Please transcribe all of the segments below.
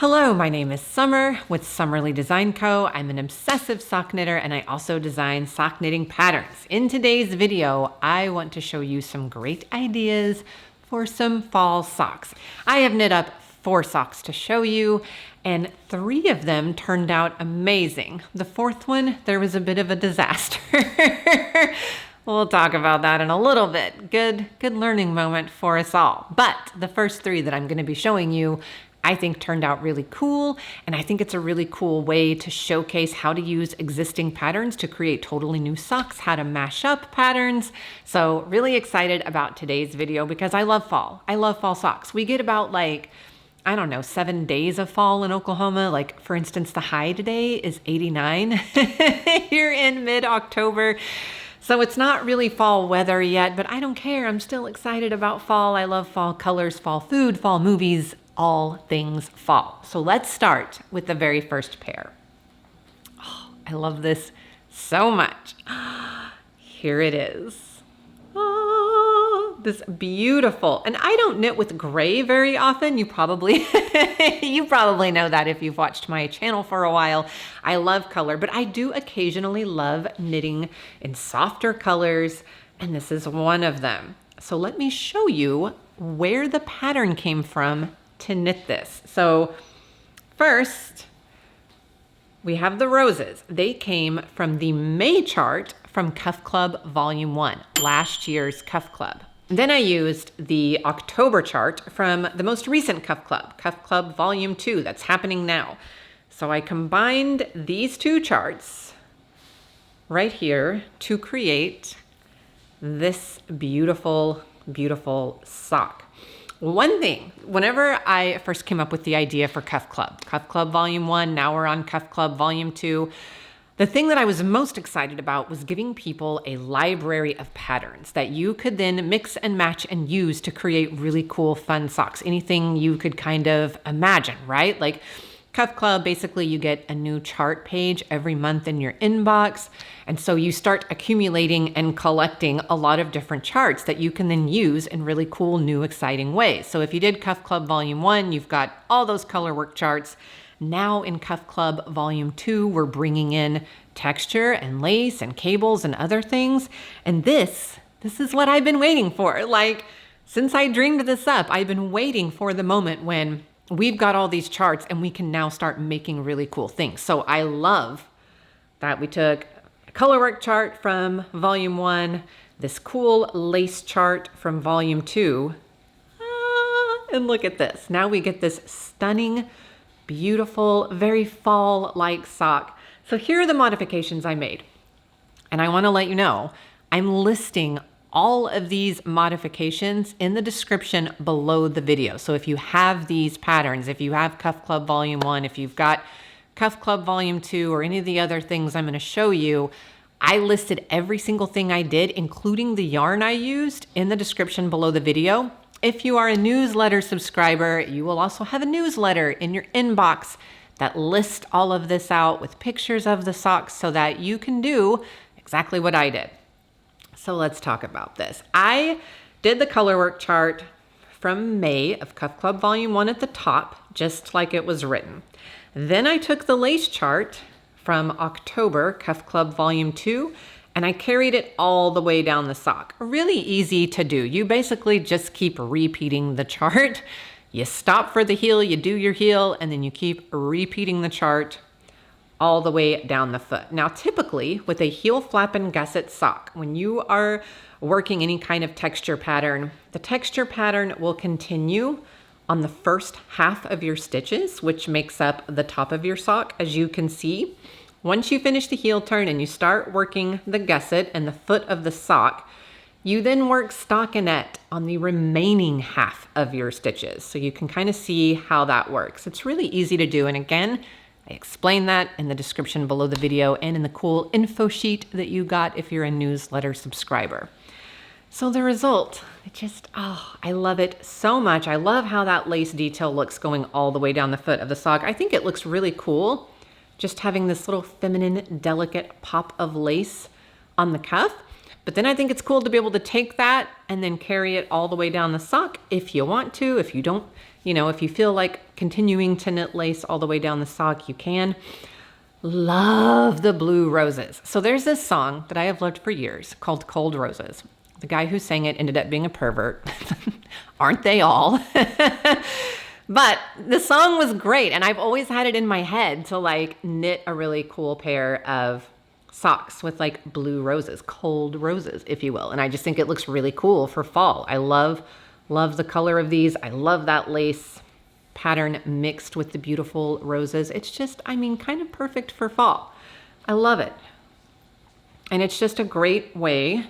Hello, my name is Summer with Summerly Design Co. I'm an obsessive sock knitter and I also design sock knitting patterns. In today's video, I want to show you some great ideas for some fall socks. I have knit up 4 socks to show you and 3 of them turned out amazing. The 4th one, there was a bit of a disaster. We'll talk about that in a little bit. Good learning moment for us all. But the first 3 that I'm going to be showing you I think turned out really cool, and I think it's a really cool way to showcase how to use existing patterns to create totally new socks, how to mash up patterns. So really excited about today's video because I love fall. I love fall socks. We get about I don't know, 7 days of fall in Oklahoma. Like for instance, the high today is 89 here in mid-October. So it's not really fall weather yet, but I don't care. I'm still excited about fall. I love fall colors, fall food, fall movies, all things fall. So let's start with the very first pair. Oh, I love this so much. Here it is. Oh, this beautiful, and I don't knit with gray very often. You probably know that if you've watched my channel for a while. I love color, but I do occasionally love knitting in softer colors, and this is one of them. So let me show you where the pattern came from to knit this. So first, we have the roses. They came from the May chart from Cuff Club Volume 1, last year's Cuff Club. Then I used the October chart from the most recent Cuff Club Volume 2, that's happening now. So I combined these 2 charts right here to create this beautiful, beautiful sock. One thing, whenever I first came up with the idea for Cuff Club Volume 1, now we're on Cuff Club Volume 2, the thing that I was most excited about was giving people a library of patterns that you could then mix and match and use to create really cool, fun socks. Anything you could kind of imagine, right? Like Cuff Club, basically you get a new chart page every month in your inbox. And so you start accumulating and collecting a lot of different charts that you can then use in really cool, new, exciting ways. So if you did Cuff Club Volume 1, you've got all those color work charts. Now in Cuff Club Volume 2, we're bringing in texture and lace and cables and other things. And this is what I've been waiting for. Like, since I dreamed this up, I've been waiting for the moment when we've got all these charts and we can now start making really cool things. So I love that we took a color work chart from Volume 1, this cool lace chart from Volume 2, and look at this. Now we get this stunning, beautiful, very fall-like sock. So here are the modifications I made. And I want to let you know, I'm listing all of these modifications in the description below the video. So if you have these patterns, if you have Cuff Club Volume 1, if you've got Cuff Club Volume 2, or any of the other things I'm going to show you, I listed every single thing I did, including the yarn I used, in the description below the video. If you are a newsletter subscriber, you will also have a newsletter in your inbox that lists all of this out with pictures of the socks so that you can do exactly what I did. So let's talk about this. I did the color work chart from May of Cuff Club Volume 1 at the top, just like it was written. Then I took the lace chart from October, Cuff Club Volume 2, and I carried it all the way down the sock. Really easy to do. You basically just keep repeating the chart. You stop for the heel, you do your heel, and then you keep repeating the chart all the way down the foot. Now, typically with a heel flap and gusset sock, when you are working any kind of texture pattern, the texture pattern will continue on the first half of your stitches, which makes up the top of your sock, as you can see. Once you finish the heel turn and you start working the gusset and the foot of the sock, you then work stockinette on the remaining half of your stitches. So you can kind of see how that works. It's really easy to do. And again, I explain that in the description below the video and in the cool info sheet that you got if you're a newsletter subscriber. So the result, I love it so much. I love how that lace detail looks going all the way down the foot of the sock. I think it looks really cool just having this little feminine, delicate pop of lace on the cuff. But then I think it's cool to be able to take that and then carry it all the way down the sock if you want to. If you don't You know, if you feel like continuing to knit lace all the way down the sock, you can. Love the blue roses. So there's this song that I have loved for years called Cold Roses. The guy who sang it ended up being a pervert. Aren't they all? But the song was great, and I've always had it in my head to like knit a really cool pair of socks with like blue roses, cold roses, if you will. And I just think it looks really cool for fall. I love the color of these. I love that lace pattern mixed with the beautiful roses. It's just, I mean, kind of perfect for fall. I love it. And it's just a great way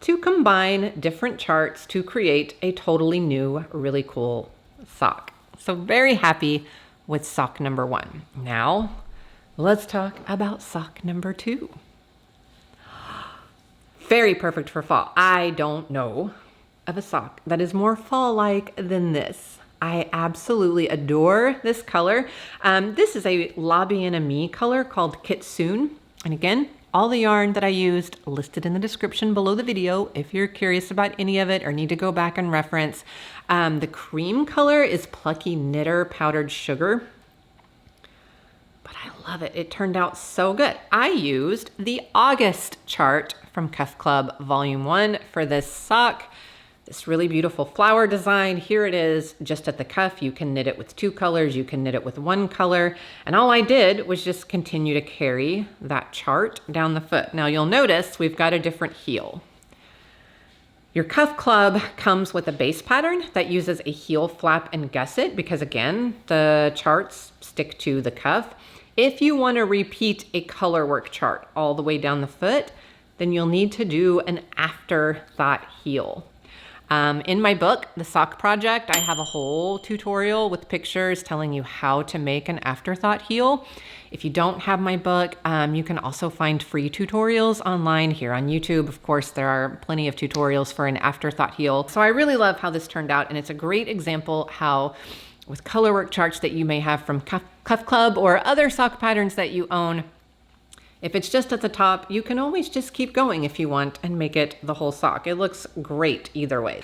to combine different charts to create a totally new, really cool sock. So very happy with sock number 1. Now, let's talk about sock number 2. Very perfect for fall. I don't know of a sock that is more fall-like than this. I absolutely adore this color. This is a Lobby and Aimee color called Kitsune. And again, all the yarn that I used listed in the description below the video if you're curious about any of it or need to go back and reference. The cream color is Plucky Knitter Powdered Sugar. But I love it. It turned out so good. I used the August chart from Cuff Club Volume 1 for this sock. This really beautiful flower design. Here it is just at the cuff. You can knit it with 2 colors. You can knit it with 1 color. And all I did was just continue to carry that chart down the foot. Now you'll notice we've got a different heel. Your Cuff Club comes with a base pattern that uses a heel flap and gusset because again, the charts stick to the cuff. If you want to repeat a color work chart all the way down the foot, then you'll need to do an afterthought heel. In my book, The Sock Project, I have a whole tutorial with pictures telling you how to make an afterthought heel. If you don't have my book, you can also find free tutorials online here on YouTube. Of course, there are plenty of tutorials for an afterthought heel. So I really love how this turned out, and it's a great example how with colorwork charts that you may have from Cuff Club or other sock patterns that you own, if it's just at the top, you can always just keep going if you want and make it the whole sock. It looks great either way.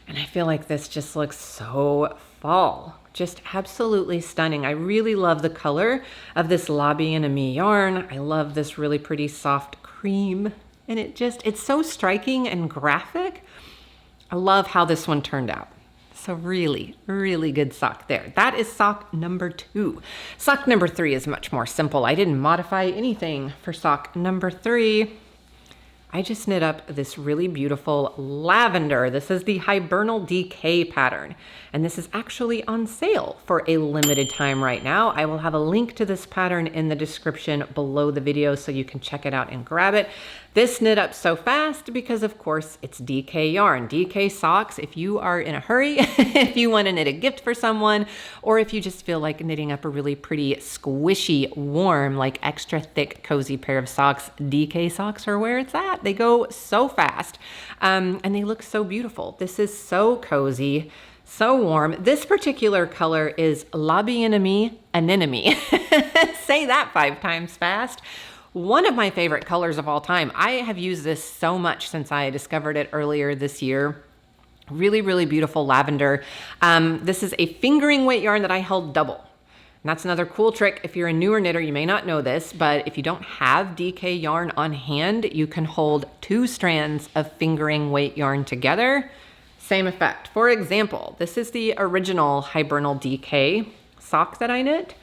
And I feel like this just looks so fall. Just absolutely stunning. I really love the color of this Lobby and Aimee yarn. I love this really pretty soft cream. And it's so striking and graphic. I love how this one turned out. So really, really good sock there. That is sock number 2. Sock number 3 is much more simple. I didn't modify anything for sock number 3. I just knit up this really beautiful lavender. This is the Hibernal DK pattern, and this is actually on sale for a limited time right now. I will have a link to this pattern in the description below the video so you can check it out and grab it. This knit up so fast because of course it's DK yarn. DK socks, if you are in a hurry, if you want to knit a gift for someone, or if you just feel like knitting up a really pretty squishy, warm, like extra thick, cozy pair of socks, DK socks are where it's at. They go so fast and they look so beautiful. This is so cozy, so warm. This particular color is Lobby and Aimee Anemone. Say that 5 times fast. One of my favorite colors of all time. I have used this so much since I discovered it earlier this year. Really, really beautiful lavender. This is a fingering weight yarn that I held double. And that's another cool trick. If you're a newer knitter, you may not know this, but if you don't have DK yarn on hand, you can hold 2 strands of fingering weight yarn together. Same effect. For example, this is the original Hibernal DK sock that I knit.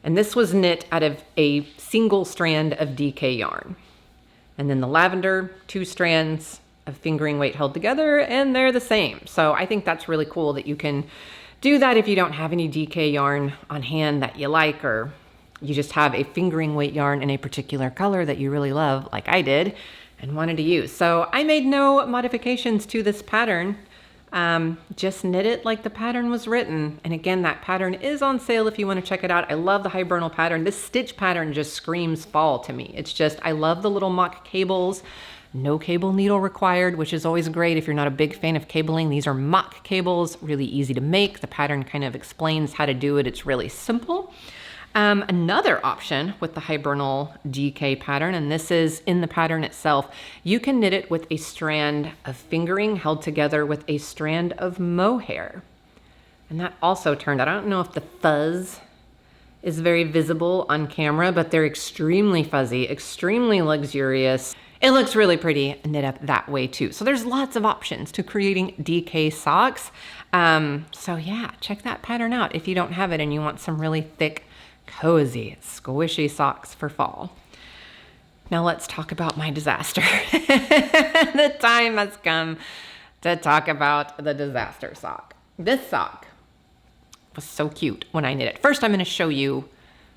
And this was knit out of a single strand of DK yarn. And then the lavender, 2 strands of fingering weight held together, and they're the same. So I think that's really cool that you can do that if you don't have any DK yarn on hand that you like, or you just have a fingering weight yarn in a particular color that you really love, like I did, and wanted to use. So I made no modifications to this pattern. Just knit it like the pattern was written. And again, that pattern is on sale if you want to check it out. I love the Hibernal pattern. This stitch pattern just screams fall to me. It's just, I love the little mock cables. No cable needle required, which is always great if you're not a big fan of cabling. These are mock cables, really easy to make. The pattern kind of explains how to do it. It's really simple. Another option with the Hibernal DK pattern, and this is in the pattern itself, you can knit it with a strand of fingering held together with a strand of mohair. And that also turned out, I don't know if the fuzz is very visible on camera, but they're extremely fuzzy, extremely luxurious. It looks really pretty knit up that way too. So there's lots of options to creating DK socks. So yeah, check that pattern out if you don't have it and you want some really thick, cozy, squishy socks for fall. Now let's talk about my disaster. The time has come to talk about the disaster sock. This sock was so cute when I knit it. First, I'm going to show you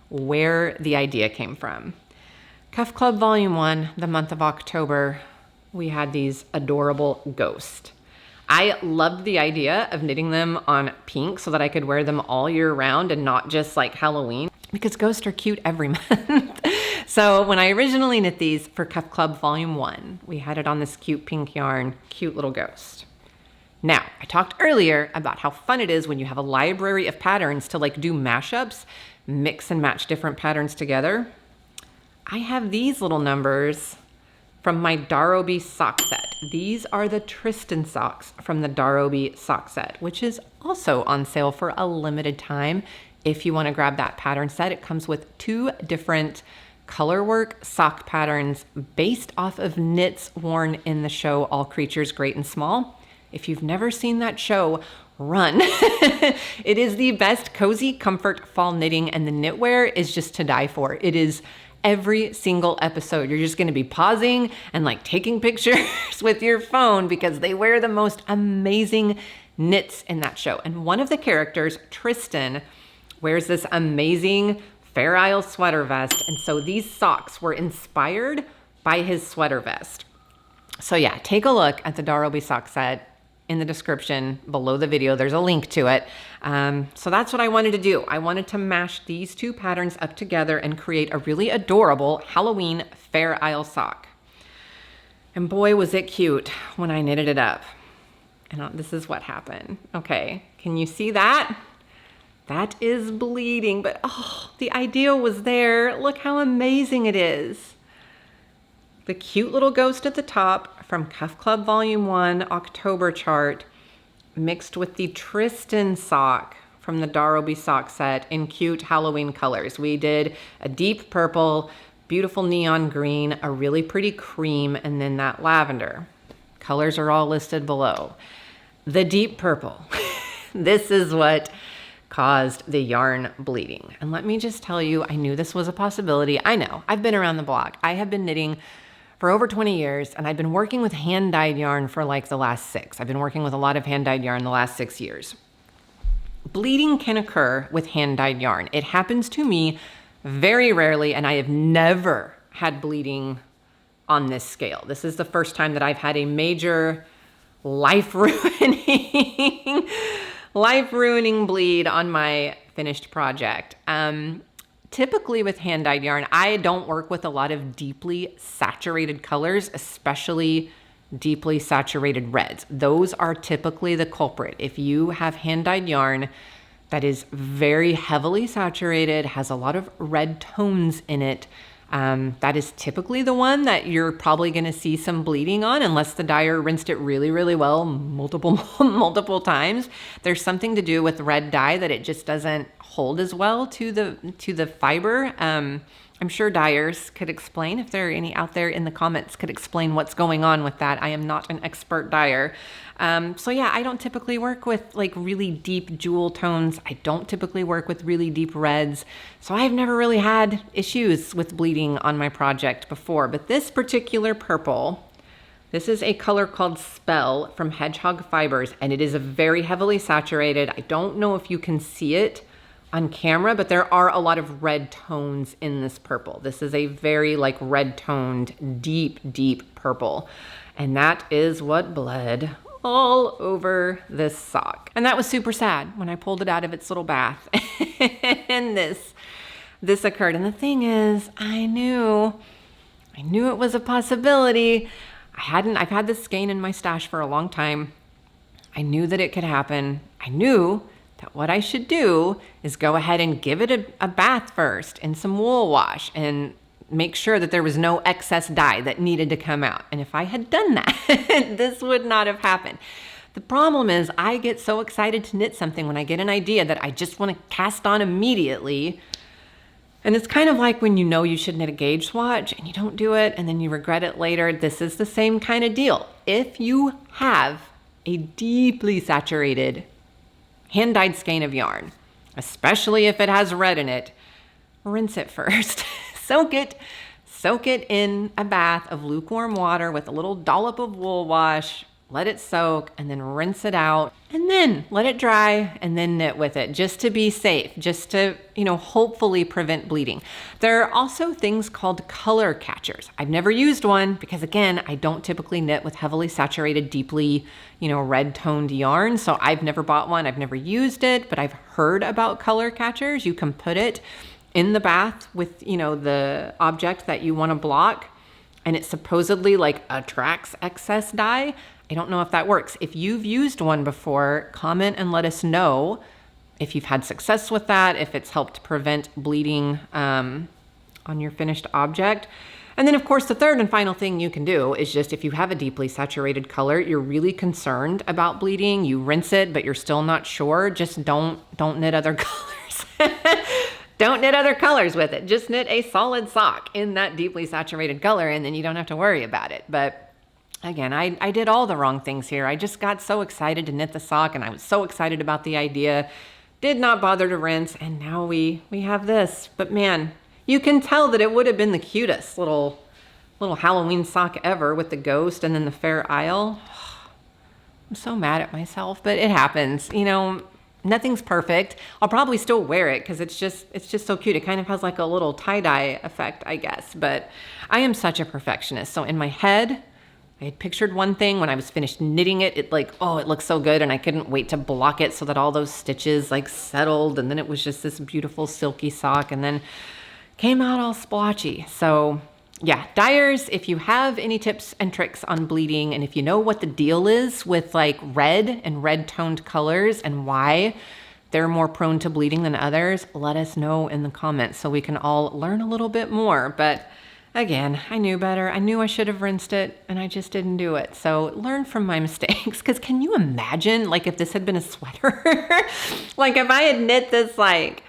where the idea came from. Cuff Club Volume 1, the month of October, we had these adorable ghosts. I loved the idea of knitting them on pink so that I could wear them all year round and not just like Halloween, because ghosts are cute every month. So when I originally knit these for Cuff Club Volume 1, we had it on this cute pink yarn, cute little ghost. Now, I talked earlier about how fun it is when you have a library of patterns to like do mashups, mix and match different patterns together. I have these little numbers from my Darrowby sock set. These are the Tristan socks from the Darrowby sock set, which is also on sale for a limited time. If you want to grab that pattern set, it comes with 2 different colorwork sock patterns based off of knits worn in the show All Creatures Great and Small. If you've never seen that show, run. It is the best cozy comfort fall knitting, and the knitwear is just to die for. It is every single episode. You're just going to be pausing and like taking pictures with your phone because they wear the most amazing knits in that show. And one of the characters, Tristan, wears this amazing Fair Isle sweater vest. And so these socks were inspired by his sweater vest. So yeah, take a look at the Darrowby sock set. In the description below the video, there's a link to it. So that's what I wanted to do. I wanted to mash these 2 patterns up together and create a really adorable Halloween Fair Isle sock. And boy, was it cute when I knitted it up. And this is what happened. Okay, can you see that? That is bleeding, but oh, the idea was there. Look how amazing it is. The cute little ghost at the top from Cuff Club Volume 1 October chart mixed with the Tristan sock from the Darrowby sock set in cute Halloween colors. We did a deep purple, beautiful neon green, a really pretty cream, and then that lavender. Colors are all listed below. The deep purple. This is what caused the yarn bleeding. And let me just tell you, I knew this was a possibility. I know, I've been around the block. I have been knitting for over 20 years, and I've been working with hand-dyed yarn for like the last 6. I've been working with a lot of hand-dyed yarn the last 6 years. Bleeding can occur with hand-dyed yarn. It happens to me very rarely, and I have never had bleeding on this scale. This is the first time that I've had a major life-ruining bleed on my finished project. Typically with hand-dyed yarn, I don't work with a lot of deeply saturated colors, especially deeply saturated reds. Those are typically the culprit. If you have hand-dyed yarn that is very heavily saturated, has a lot of red tones in it, that is typically the one that you're probably going to see some bleeding on, unless the dyer rinsed it really, really well multiple times. There's something to do with red dye that it just doesn't hold as well to the fiber. I'm sure dyers could explain, if there are any out there in the comments, could explain what's going on with that. I am not an expert dyer. So yeah, I don't typically work with like really deep jewel tones. I don't typically work with really deep reds. So I've never really had issues with bleeding on my project before. But this particular purple, this is a color called Spell from Hedgehog Fibers, and it is a very heavily saturated. I don't know if you can see it on camera, but there are a lot of red tones in this purple. This is a very like red toned, deep purple. And that is what bled all over this sock. And that was super sad when I pulled it out of its little bath and this occurred. And the thing is, I knew it was a possibility. I've had this skein in my stash for a long time. I knew that it could happen. I knew that what I should do is go ahead and give it a bath first in some wool wash and make sure that there was no excess dye that needed to come out. And if I had done that, this would not have happened. The problem is I get so excited to knit something when I get an idea that I just want to cast on immediately. And it's kind of like when you know you should knit a gauge swatch and you don't do it and then you regret it later. This is the same kind of deal. If you have a deeply saturated hand-dyed skein of yarn, especially if it has red in it, rinse it first. Soak it in a bath of lukewarm water with a little dollop of wool wash. Let it soak and then rinse it out and then let it dry and then knit with it just to be safe, just to, hopefully prevent bleeding. There are also things called color catchers. I've never used one because again, I don't typically knit with heavily saturated, deeply, red toned yarn. So I've never bought one. I've never used it, but I've heard about color catchers. You can put it in the bath with, the object that you want to block, and it supposedly like attracts excess dye. I don't know if that works. If you've used one before, comment and let us know if you've had success with that, if it's helped prevent bleeding on your finished object. And then of course, the third and final thing you can do is just if you have a deeply saturated color, you're really concerned about bleeding, you rinse it, but you're still not sure, just don't knit other colors. Don't knit other colors with it. Just knit a solid sock in that deeply saturated color and then you don't have to worry about it. But again, I did all the wrong things here. I just got so excited to knit the sock and I was so excited about the idea, did not bother to rinse, and now we have this. But man, you can tell that it would have been the cutest little Halloween sock ever with the ghost and then the Fair Isle. I'm so mad at myself, but it happens. Nothing's perfect. I'll probably still wear it because it's just so cute. It kind of has like a little tie-dye effect, I guess. But I am such a perfectionist. So in my head, I had pictured one thing. When I was finished knitting it, it looks so good, and I couldn't wait to block it so that all those stitches like settled, and then it was just this beautiful silky sock, and then came out all splotchy. So yeah, dyers, if you have any tips and tricks on bleeding, and if you know what the deal is with like red and red toned colors and why they're more prone to bleeding than others, let us know in the comments so we can all learn a little bit more. But again, I knew better. I knew I should have rinsed it and I just didn't do it. So learn from my mistakes. Because can you imagine like if this had been a sweater? Like if I had knit this like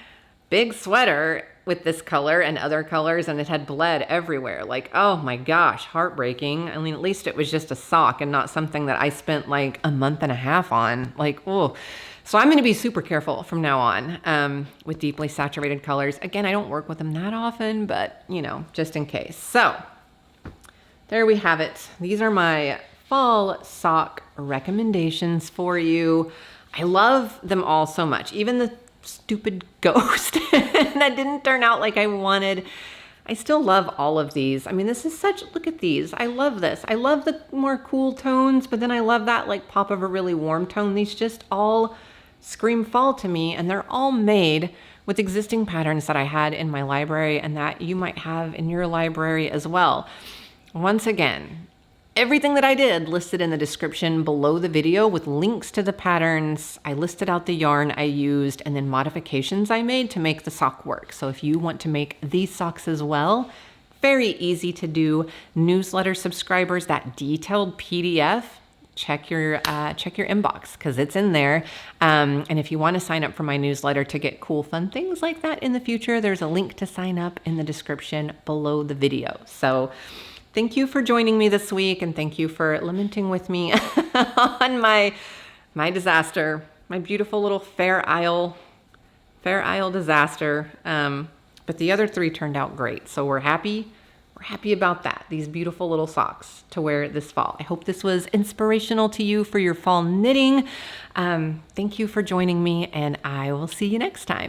big sweater with this color and other colors and it had bled everywhere. Like, oh my gosh, heartbreaking. I mean, at least it was just a sock and not something that I spent like a month and a half on. Like, oh. So I'm going to be super careful from now on with deeply saturated colors. Again, I don't work with them that often, but just in case. So there we have it. These are my fall sock recommendations for you. I love them all so much. Even the stupid ghost that didn't turn out like I wanted. I still love all of these. I mean, this is look at these. I love this. I love the more cool tones, but then I love that like pop of a really warm tone. These just all scream fall to me, and they're all made with existing patterns that I had in my library and that you might have in your library as well. Once again, everything that I did listed in the description below the video with links to the patterns. I listed out the yarn I used and then modifications I made to make the sock work. So if you want to make these socks as well, very easy to do. Newsletter subscribers, that detailed PDF, check your inbox because it's in there. And if you want to sign up for my newsletter to get cool, fun things like that in the future, there's a link to sign up in the description below the video. So thank you for joining me this week, and thank you for lamenting with me on my disaster, my beautiful little Fair Isle disaster. But the other three turned out great, so we're happy. We're happy about that. These beautiful little socks to wear this fall. I hope this was inspirational to you for your fall knitting. Thank you for joining me, and I will see you next time.